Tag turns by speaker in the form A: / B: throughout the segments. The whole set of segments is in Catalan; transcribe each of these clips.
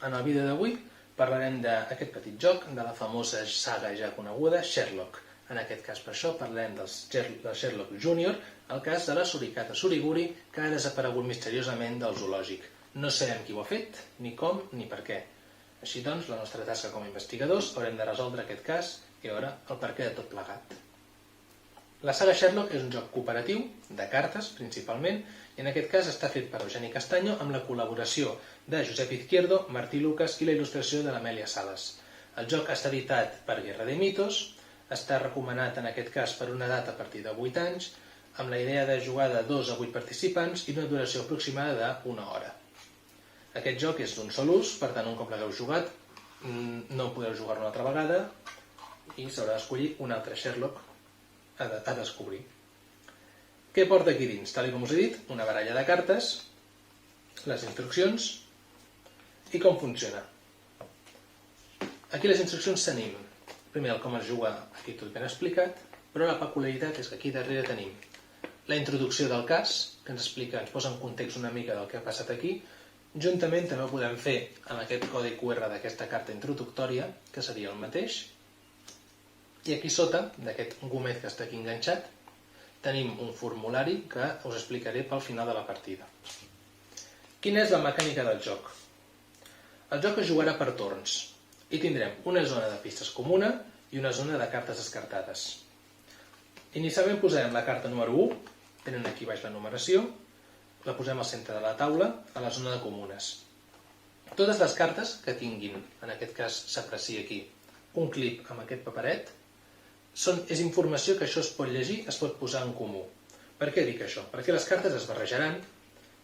A: En el vídeo d'avui parlarem d'aquest petit joc, de la famosa saga ja coneguda, Sherlock. En aquest cas, per això, parlarem del Sherlock Junior, el cas de la suricata Suriguri, que ha desaparegut misteriosament del zoològic. No sabem qui ho ha fet, ni com, ni per què. Així doncs, la nostra tasca com a investigadors haurem de resoldre aquest cas i veure el perquè de tot plegat. La saga Sherlock és un joc cooperatiu, de cartes principalment, i en aquest cas està fet per Eugeni Castaño amb la col·laboració de Josep Izquierdo, Martí Lucas i la il·lustració de l'Amèlia Sales. El joc està editat per Guerra de Mitos, està recomanat en aquest cas per una edat a partir de 8 anys, amb la idea de jugar de 2 a 8 participants i una duració aproximada d'una hora. Aquest joc és d'un sol ús, per tant, un cop l'hagueu jugat, no podeu jugar-lo una altra vegada i s'haurà d'escollir un altre Sherlock a descobrir. Què porta aquí dins? Tal com us he dit, una baralla de cartes, les instruccions i com funciona. Aquí les instruccions tenim, primer el com es juga, aquí tot ben explicat, però la peculiaritat és que aquí darrere tenim la introducció del cas, que ens explica, ens posa en context una mica del que ha passat aquí. Juntament també ho podem fer amb aquest codi QR d'aquesta carta introductòria, que seria el mateix. I aquí sota, d'aquest gomet que està aquí enganxat, tenim un formulari que us explicaré pel final de la partida. Quina és la mecànica del joc? El joc es jugarà per torns i tindrem una zona de pistes comuna i una zona de cartes descartades. Inicialment posarem la carta número 1, tenen aquí baix la numeració, la posem al centre de la taula, a la zona de comunes. Totes les cartes que tinguin, en aquest cas s'aprecia aquí, un clip amb aquest paperet, és informació que això es pot llegir, es pot posar en comú. Per què dic això? Perquè les cartes es barrejaran,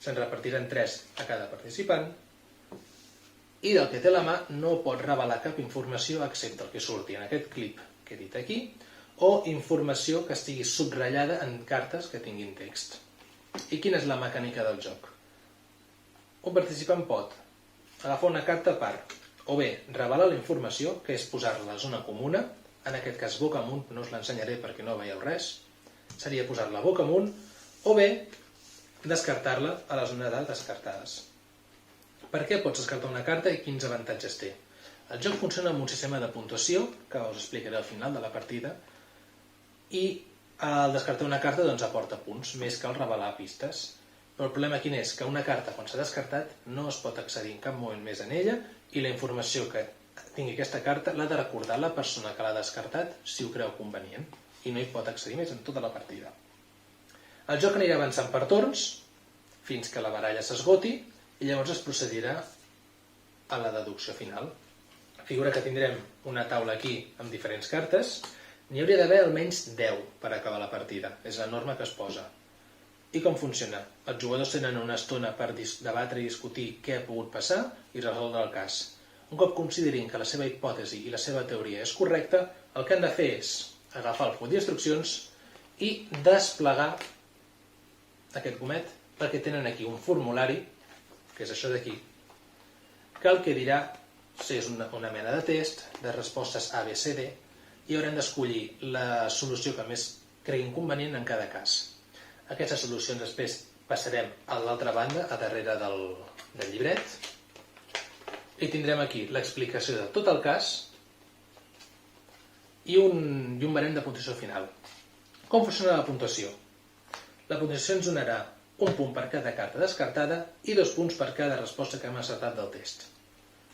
A: se'n repartiran 3 a cada participant, i del que té la mà no pot revelar cap informació excepte el que surti en aquest clip que he dit aquí, o informació que estigui subratllada en cartes que tinguin text. I quina és la mecànica del joc? Un participant pot agafar una carta per, o bé, revelar la informació, que és posar-la a la zona comuna, en aquest cas boca amunt, no us l'ensenyaré perquè no veieu res, seria posar-la boca amunt, o bé, descartar-la a la zona de descartades. Per què pots descartar una carta i quins avantatges té? El joc funciona amb un sistema de puntuació, que us explicaré al final de la partida, i el descartar una carta aporta punts, més que el revelar pistes. Però el problema quin és? Que una carta, quan s'ha descartat, no es pot accedir en cap moment més en ella i la informació que tingui aquesta carta l'ha de recordar la persona que l'ha descartat si ho creu convenient i no hi pot accedir més en tota la partida. El joc anirà avançant per torns fins que la baralla s'esgoti i llavors es procedirà a la deducció final. Figura que tindrem una taula aquí amb diferents cartes. N'hi hauria d'haver almenys 10 per acabar la partida, és la norma que es posa. I com funciona? Els jugadors tenen una estona per debatre i discutir què ha pogut passar i resoldre el cas. Un cop considerin que la seva hipòtesi i la seva teoria és correcta, el que han de fer és agafar el full d'instruccions i desplegar aquest gomet, perquè tenen aquí un formulari, que és això d'aquí, que el que dirà si és una mena de test, de respostes A, B, C, D, i haurem d'escollir la solució que més creguin convenient en cada cas. Aquestes solucions després passarem a l'altra banda, a darrere del llibret, i tindrem aquí l'explicació de tot el cas i un barem de puntuació final. Com funciona la puntuació? La puntuació ens donarà un punt per cada carta descartada i 2 punts per cada resposta que hem encertat del test.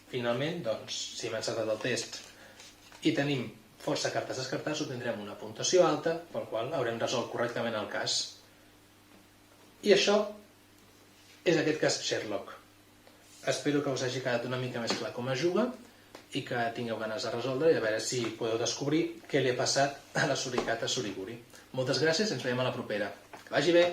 A: Finalment, doncs, si hem encertat el test i tenim força cartes descartades, obtindrem una puntuació alta, pel qual haurem resolt correctament el cas. I això és aquest cas Sherlock. Espero que us hagi quedat una mica més clar com es juga i que tingueu ganes de resoldre i a veure si podeu descobrir què li ha passat a la suricata Suriguri. Moltes gràcies i ens veiem a la propera. Que vagi bé!